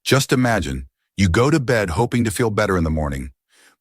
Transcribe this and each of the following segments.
Just imagine, you go to bed hoping to feel better in the morning,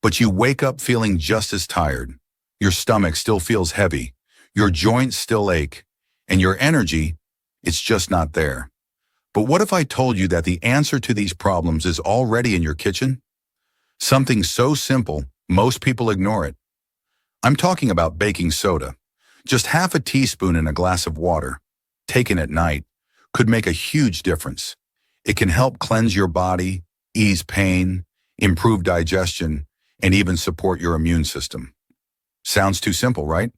but you wake up feeling just as tired. Your stomach still feels heavy, your joints still ache, and your energy, it's just not there. But what if I told you that the answer to these problems is already in your kitchen? Something so simple, most people ignore it. I'm talking about baking soda. Just half a teaspoon in a glass of water, taken at night, could make a huge difference. It can help cleanse your body, ease pain, improve digestion, and even support your immune system. Sounds too simple, right?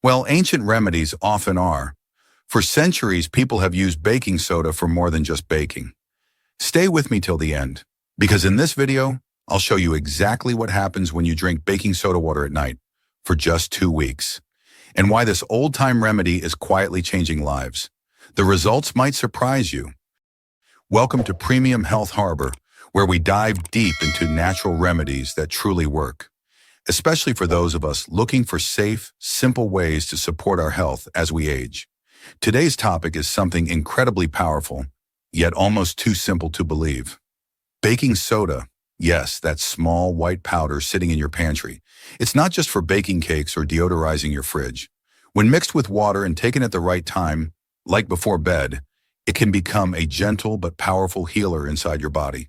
Well, ancient remedies often are. For centuries, people have used baking soda for more than just baking. Stay with me till the end, because in this video, I'll show you exactly what happens when you drink baking soda water at night for just 2 weeks, and why this old-time remedy is quietly changing lives. The results might surprise you. Welcome to Premium Health Harbor, where we dive deep into natural remedies that truly work, especially for those of us looking for safe, simple ways to support our health as we age. Today's topic is something incredibly powerful, yet almost too simple to believe. Baking soda. Yes, that small white powder sitting in your pantry. It's not just for baking cakes or deodorizing your fridge. When mixed with water and taken at the right time, like before bed, it can become a gentle but powerful healer inside your body.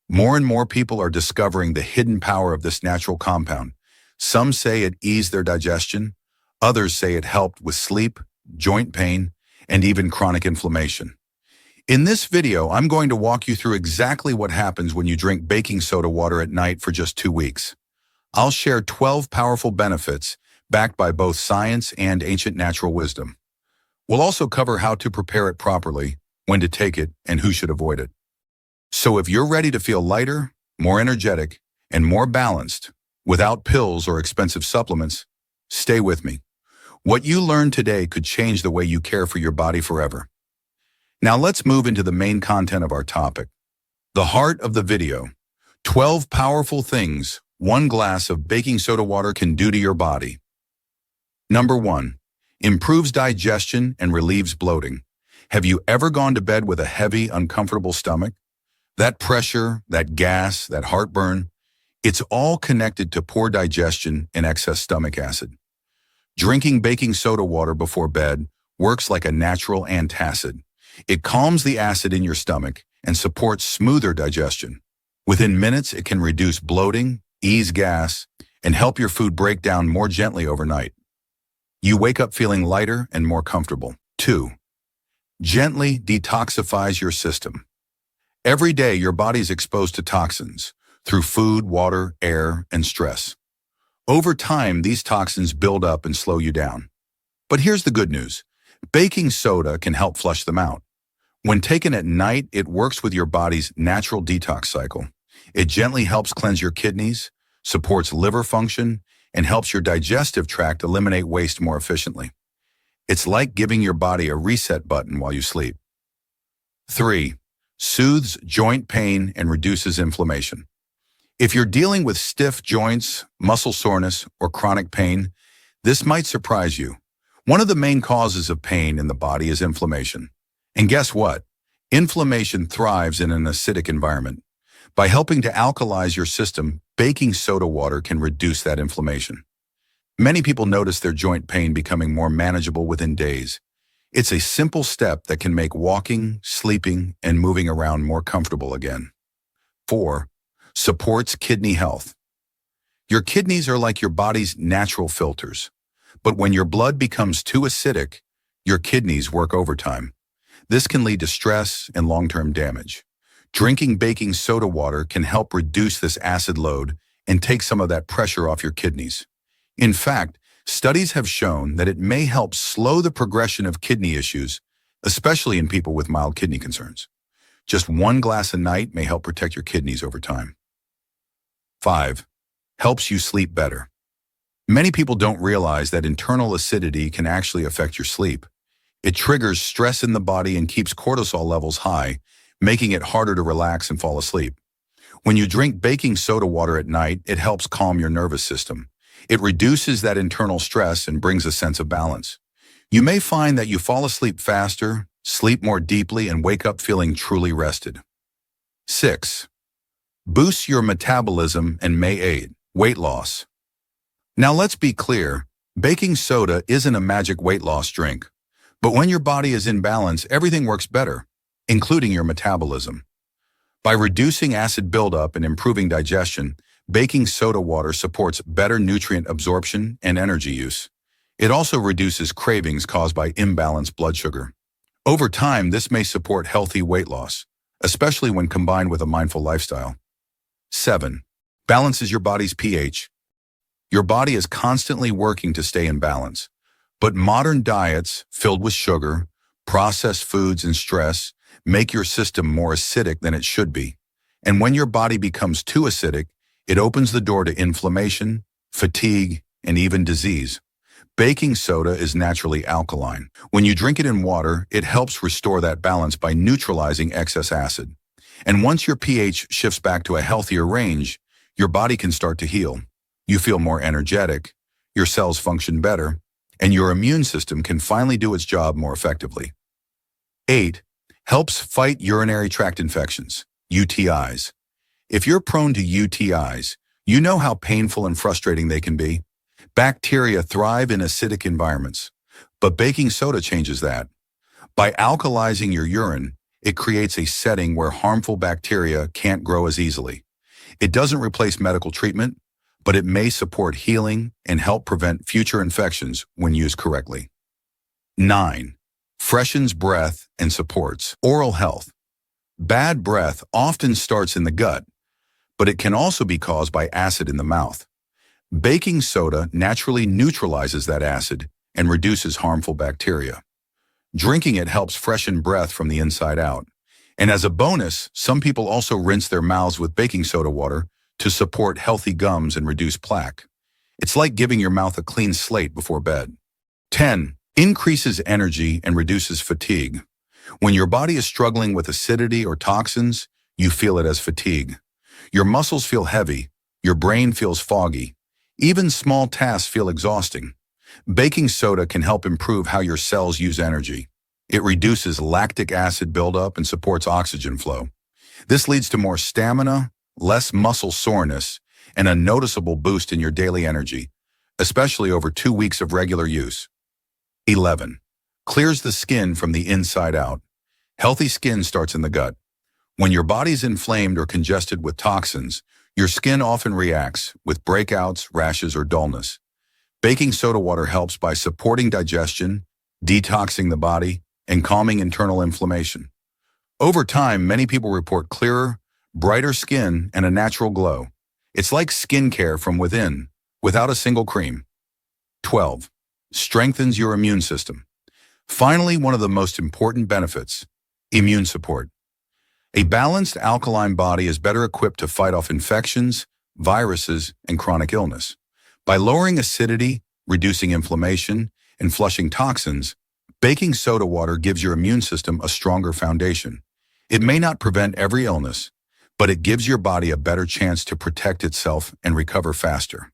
More and more people are discovering the hidden power of this natural compound. Some say it eased their digestion. Others say it helped with sleep, joint pain, and even chronic inflammation. In this video, I'm going to walk you through exactly what happens when you drink baking soda water at night for just 2 weeks. I'll share 12 powerful benefits backed by both science and ancient natural wisdom. We'll also cover how to prepare it properly, when to take it, and who should avoid it. So if you're ready to feel lighter, more energetic, and more balanced, without pills or expensive supplements, stay with me. What you learn today could change the way you care for your body forever. Now let's move into the main content of our topic. The heart of the video. 12 powerful things 1 glass of baking soda water can do to your body. Number 1. Improves digestion and relieves bloating. Have you ever gone to bed with a heavy, uncomfortable stomach? That pressure, that gas, that heartburn, it's all connected to poor digestion and excess stomach acid. Drinking baking soda water before bed works like a natural antacid. It calms the acid in your stomach and supports smoother digestion. Within minutes, it can reduce bloating, ease gas, and help your food break down more gently overnight. You wake up feeling lighter and more comfortable. 2. Gently detoxifies your system. Every day, your body is exposed to toxins through food, water, air, and stress. Over time, these toxins build up and slow you down. But here's the good news. Baking soda can help flush them out. When taken at night, it works with your body's natural detox cycle. It gently helps cleanse your kidneys, supports liver function, and helps your digestive tract eliminate waste more efficiently. It's like giving your body a reset button while you sleep. 3. Soothes joint pain and reduces inflammation. If you're dealing with stiff joints, muscle soreness, or chronic pain, this might surprise you. One of the main causes of pain in the body is inflammation. And guess what? Inflammation thrives in an acidic environment. By helping to alkalize your system, baking soda water can reduce that inflammation. Many people notice their joint pain becoming more manageable within days. It's a simple step that can make walking, sleeping, and moving around more comfortable again. 4. Supports kidney health. Your kidneys are like your body's natural filters. But when your blood becomes too acidic, your kidneys work overtime. This can lead to stress and long-term damage. Drinking baking soda water can help reduce this acid load and take some of that pressure off your kidneys. In fact, studies have shown that it may help slow the progression of kidney issues, especially in people with mild kidney concerns. Just 1 glass a night may help protect your kidneys over time. 5. Helps you sleep better. Many people don't realize that internal acidity can actually affect your sleep. It triggers stress in the body and keeps cortisol levels high, making it harder to relax and fall asleep. When you drink baking soda water at night, it helps calm your nervous system. It reduces that internal stress and brings a sense of balance. You may find that you fall asleep faster, sleep more deeply, and wake up feeling truly rested. 6. Boosts your metabolism and may aid weight loss. Now let's be clear, baking soda isn't a magic weight loss drink. But when your body is in balance, everything works better, including your metabolism. By reducing acid buildup and improving digestion, baking soda water supports better nutrient absorption and energy use. It also reduces cravings caused by imbalanced blood sugar. Over time, this may support healthy weight loss, especially when combined with a mindful lifestyle. 7. Balances your body's pH. Your body is constantly working to stay in balance, but modern diets filled with sugar, processed foods, and stress make your system more acidic than it should be. And when your body becomes too acidic, it opens the door to inflammation, fatigue, and even disease. Baking soda is naturally alkaline. When you drink it in water, it helps restore that balance by neutralizing excess acid. And once your pH shifts back to a healthier range, your body can start to heal. You feel more energetic, your cells function better, and your immune system can finally do its job more effectively. 8. Helps fight urinary tract infections, UTIs. If you're prone to UTIs, you know how painful and frustrating they can be. Bacteria thrive in acidic environments, but baking soda changes that. By alkalizing your urine, it creates a setting where harmful bacteria can't grow as easily. It doesn't replace medical treatment, but it may support healing and help prevent future infections when used correctly. 9. Freshens breath and supports oral health. Bad breath often starts in the gut, but it can also be caused by acid in the mouth. Baking soda naturally neutralizes that acid and reduces harmful bacteria. Drinking it helps freshen breath from the inside out. And as a bonus, some people also rinse their mouths with baking soda water to support healthy gums and reduce plaque. It's like giving your mouth a clean slate before bed. 10. Increases energy and reduces fatigue. When your body is struggling with acidity or toxins, you feel it as fatigue. Your muscles feel heavy, your brain feels foggy. Even small tasks feel exhausting. Baking soda can help improve how your cells use energy. It reduces lactic acid buildup and supports oxygen flow. This leads to more stamina, less muscle soreness, and a noticeable boost in your daily energy, especially over 2 weeks of regular use. 11. Clears the skin from the inside out. Healthy skin starts in the gut. When your body's inflamed or congested with toxins, your skin often reacts with breakouts, rashes, or dullness. Baking soda water helps by supporting digestion, detoxing the body, and calming internal inflammation. Over time, many people report clearer, brighter skin and a natural glow. It's like skincare from within, without a single cream. 12. Strengthens your immune system. Finally, one of the most important benefits, immune support. A balanced alkaline body is better equipped to fight off infections, viruses, and chronic illness. By lowering acidity, reducing inflammation, and flushing toxins, baking soda water gives your immune system a stronger foundation. It may not prevent every illness, but it gives your body a better chance to protect itself and recover faster.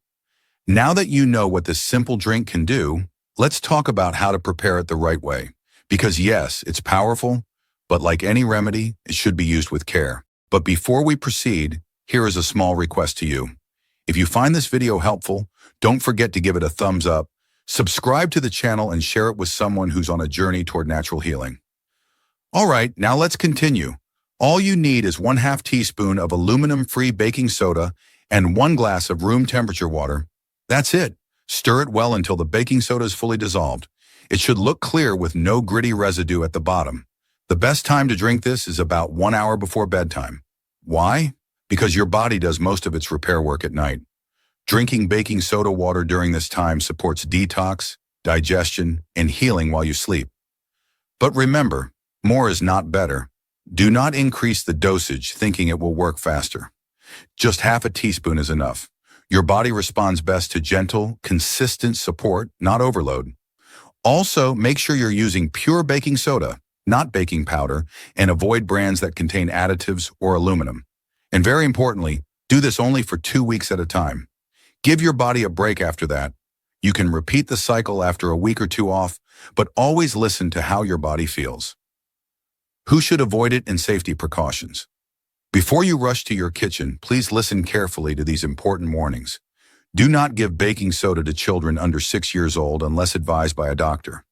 Now that you know what this simple drink can do, let's talk about how to prepare it the right way. Because yes, it's powerful, but like any remedy, it should be used with care. But before we proceed, here is a small request to you. If you find this video helpful, don't forget to give it a thumbs up, subscribe to the channel, and share it with someone who's on a journey toward natural healing. All right, now let's continue. All you need is 1/2 teaspoon of aluminum-free baking soda and 1 glass of room temperature water. That's it. Stir it well until the baking soda is fully dissolved. It should look clear with no gritty residue at the bottom. The best time to drink this is about 1 hour before bedtime. Why? Because your body does most of its repair work at night. Drinking baking soda water during this time supports detox, digestion, and healing while you sleep. But remember, more is not better. Do not increase the dosage thinking it will work faster. Just 1/2 teaspoon is enough. Your body responds best to gentle, consistent support, not overload. Also, make sure you're using pure baking soda, not baking powder, and avoid brands that contain additives or aluminum. And very importantly, do this only for 2 weeks at a time. Give your body a break after that. You can repeat the cycle after a week or 2 off, but always listen to how your body feels. Who should avoid it and safety precautions? Before you rush to your kitchen, please listen carefully to these important warnings. Do not give baking soda to children under 6 years old unless advised by a doctor.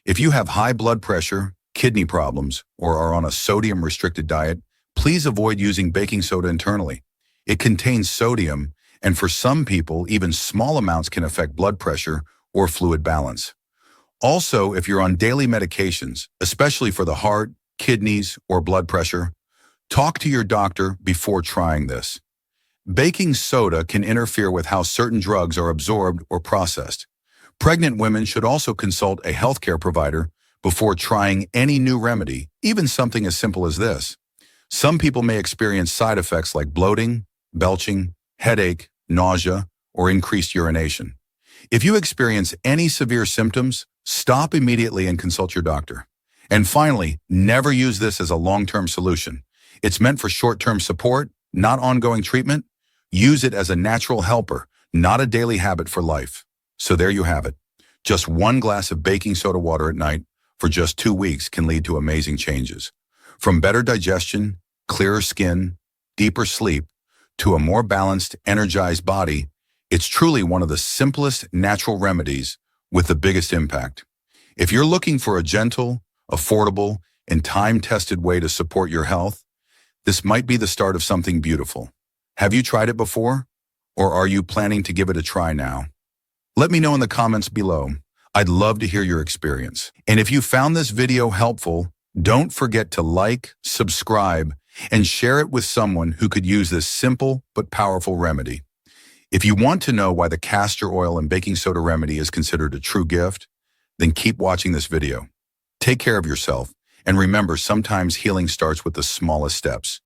If you have high blood pressure, kidney problems, or are on a sodium-restricted diet, please avoid using baking soda internally. It contains sodium, and for some people, even small amounts can affect blood pressure or fluid balance. Also, if you're on daily medications, especially for the heart, kidneys, or blood pressure, talk to your doctor before trying this. Baking soda can interfere with how certain drugs are absorbed or processed. Pregnant women should also consult a healthcare provider before trying any new remedy, even something as simple as this. Some people may experience side effects like bloating, belching, headache, nausea, or increased urination. If you experience any severe symptoms, stop immediately and consult your doctor. And finally, never use this as a long-term solution. It's meant for short-term support, not ongoing treatment. Use it as a natural helper, not a daily habit for life. So there you have it. Just 1 glass of baking soda water at night for just 2 weeks can lead to amazing changes. From better digestion, clearer skin, deeper sleep, to a more balanced, energized body, it's truly one of the simplest natural remedies with the biggest impact. If you're looking for a gentle, affordable, and time-tested way to support your health, this might be the start of something beautiful. Have you tried it before? Or are you planning to give it a try now? Let me know in the comments below. I'd love to hear your experience. And if you found this video helpful, don't forget to like, subscribe, and share it with someone who could use this simple but powerful remedy. If you want to know why the castor oil and baking soda remedy is considered a true gift, then keep watching this video. Take care of yourself, and remember, sometimes healing starts with the smallest steps.